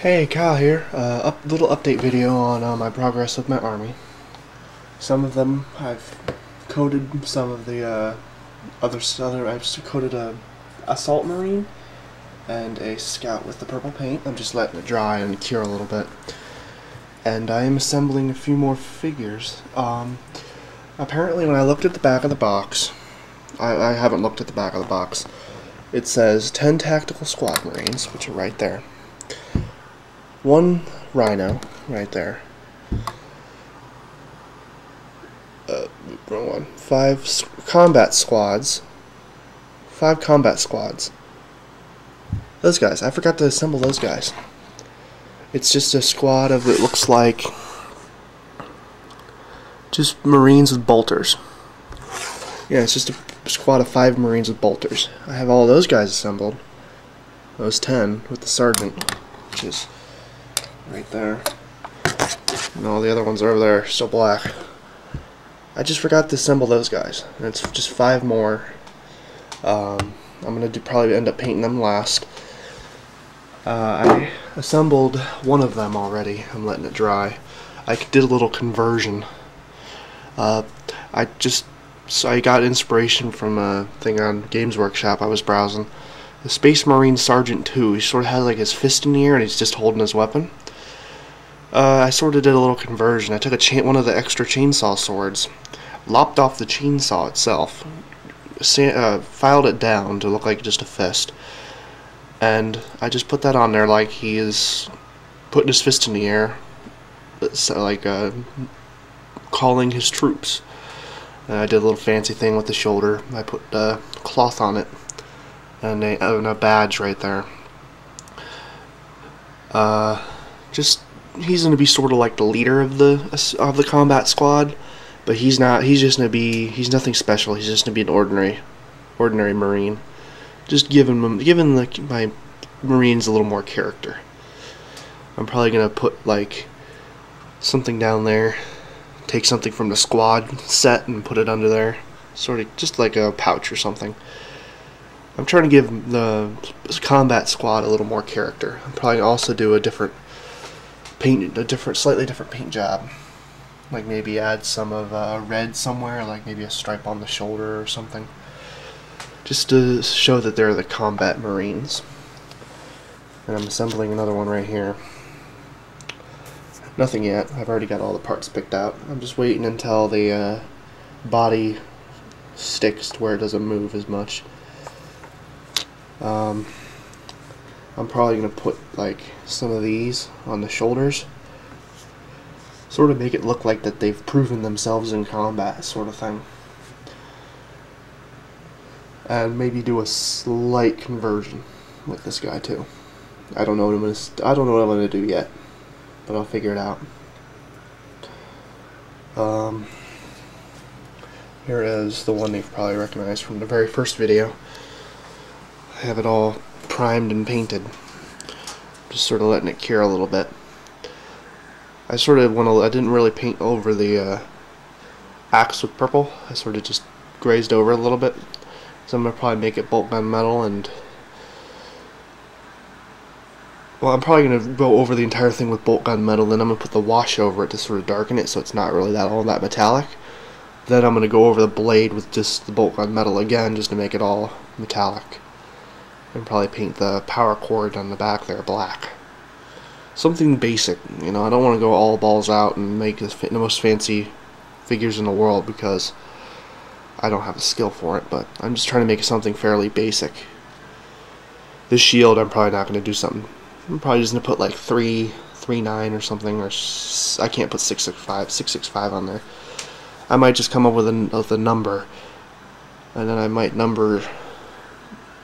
Hey, Kyle here. Little update video on my progress with my army. Some of them I've coded. Some of the I've just coded a assault marine and a scout with the purple paint. I'm just letting it dry and cure a little bit. And I am assembling a few more figures. Apparently, when I looked at the back of the box, I haven't looked at the back of the box. It says 10 tactical squad marines, which are right there. 1 rhino, right there. Wrong one. 5 combat squads. 5 combat squads. Those guys. I forgot to assemble those guys. It's just a squad of, it looks like, just marines with bolters. Yeah, it's just a squad of 5 marines with bolters. I have all those guys assembled. Those 10 with the sergeant, which is right there. And all the other ones are over there, still black. I just forgot to assemble those guys. And it's just 5 more. I'm gonna probably end up painting them last. I assembled one of them already. I'm letting it dry. I did a little conversion. So I got inspiration from a thing on Games Workshop I was browsing. The Space Marine Sergeant 2, he sort of had like his fist in the air and he's just holding his weapon. I sort of did a little conversion. I took one of the extra chainsaw swords, lopped off the chainsaw itself, filed it down to look like just a fist, and I just put that on there like he is putting his fist in the air, so like calling his troops. And I did a little fancy thing with the shoulder. I put cloth on it and a badge right there. He's gonna be sort of like the leader of the combat squad, but he's not. He's just gonna be. He's nothing special. He's just gonna be an ordinary marine. Just giving my marines a little more character. I'm probably gonna put like something down there. Take something from the squad set and put it under there, sort of just like a pouch or something. I'm trying to give the combat squad a little more character. I'm probably also do a slightly different paint job. Like maybe add some of red somewhere, like maybe a stripe on the shoulder or something, just to show that they're the combat marines. And I'm assembling another one right here. Nothing yet. I've already got all the parts picked out. I'm just waiting until the body sticks to where it doesn't move as much. I'm probably going to put like some of these on the shoulders, sort of make it look like that they've proven themselves in combat, sort of thing. And maybe do a slight conversion with this guy too. I don't know what I'm going to do yet, but I'll figure it out. Here is the one you've probably recognized from the very first video. I have it all primed and painted. Just sort of letting it cure a little bit. I didn't really paint over the axe with purple. I sort of just grazed over a little bit. So I'm going to probably make it bolt gun metal and... Well, I'm probably going to go over the entire thing with bolt gun metal, then I'm going to put the wash over it to sort of darken it so it's not really all that metallic. Then I'm going to go over the blade with just the bolt gun metal again just to make it all metallic. And probably paint the power cord on the back there black. Something basic, you know. I don't want to go all balls out and make the most fancy figures in the world because I don't have the skill for it, but I'm just trying to make something fairly basic. This shield, I'm probably not going to do something. I'm probably just going to put like 339 or something, or I can't put 665 on there. I might just come up with a number, and then I might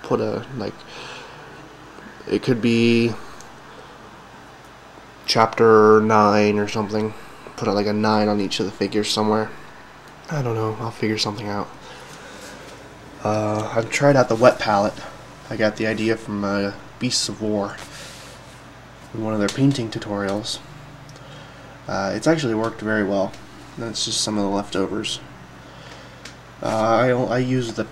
put a, like, it could be chapter 9 or something. Put like a 9 on each of the figures somewhere. I don't know, I'll figure something out. I've tried out the wet palette. I got the idea from Beasts of War in one of their painting tutorials. It's actually worked very well. That's just some of the leftovers. I use the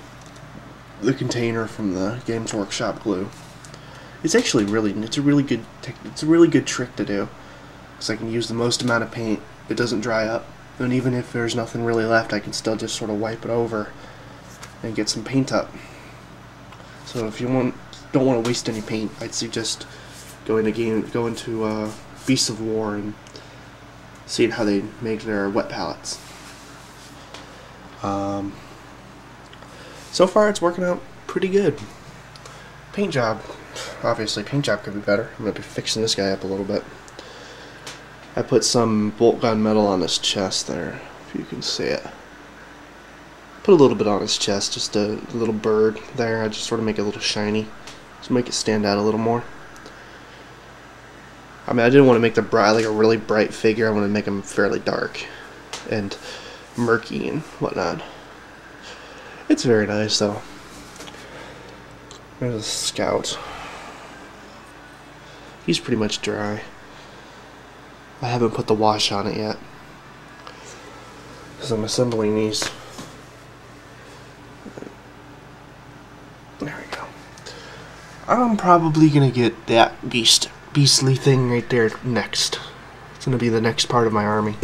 container from the Games Workshop glue. It's actually it's a really good trick to do, because I can use the most amount of paint. It doesn't dry up, and even if there's nothing really left, I can still just sort of wipe it over and get some paint up. So if you don't want to waste any paint, I'd suggest go into Beasts of War and seeing how they make their wet palettes. So far it's working out pretty good. Paint job, obviously paint job could be better. I'm going to be fixing this guy up a little bit. I put some bolt gun metal on his chest there, if you can see it. Put a little bit on his chest, just a little bird there. I just sort of make it a little shiny, just make it stand out a little more. I mean, I didn't want to make the like a really bright figure. I want to make him fairly dark and murky and whatnot. It's very nice though. There's a scout. He's pretty much dry. I haven't put the wash on it yet, because I'm assembling these. There we go. I'm probably gonna get that beastly thing right there next. It's gonna be the next part of my army.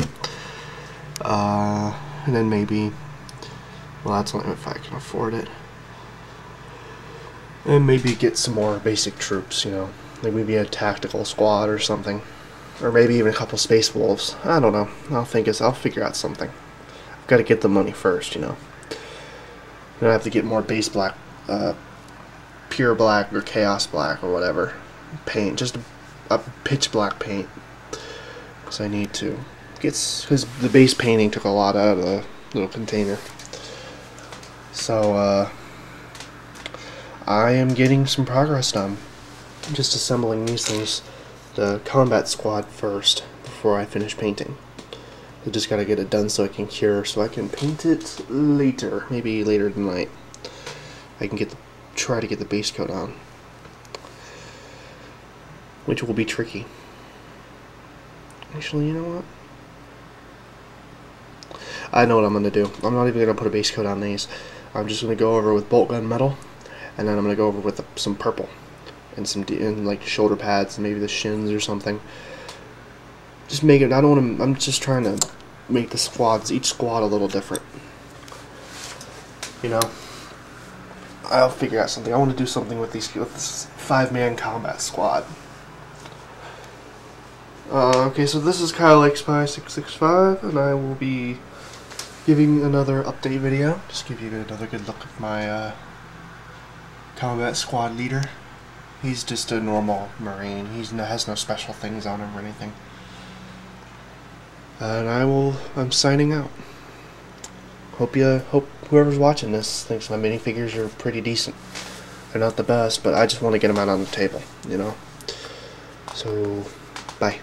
And then maybe, well, that's only if I can afford it. And maybe get some more basic troops, you know, like maybe a tactical squad or something, or maybe even a couple space wolves. I don't know. I'll figure out something. I've got to get the money first, you know. Then I have to get more base black, pure black or chaos black or whatever paint, just a pitch black paint, because I need to because the base painting took a lot out of the little container. So I am getting some progress done. I'm just assembling these things, the combat squad first, before I finish painting. I just gotta get it done so it can cure, so I can paint it later, maybe later tonight. I can try to get the base coat on, which will be tricky. Actually, you know what? I know what I'm gonna do. I'm not even gonna put a base coat on these. I'm just gonna go over with bolt gun metal, and then I'm gonna go over with some purple and like shoulder pads and maybe the shins or something. Just make it. I'm just trying to make the each squad a little different. You know, I'll figure out something. I want to do something with this 5-man combat squad. Okay, so this is Kyle XPy665, and I will be giving another update video. Just give you another good look at my combat squad leader. He's just a normal Marine. He has no special things on him or anything. And I'm signing out. Hope whoever's watching this thinks my minifigures are pretty decent. They're not the best, but I just want to get them out on the table, you know. So, bye.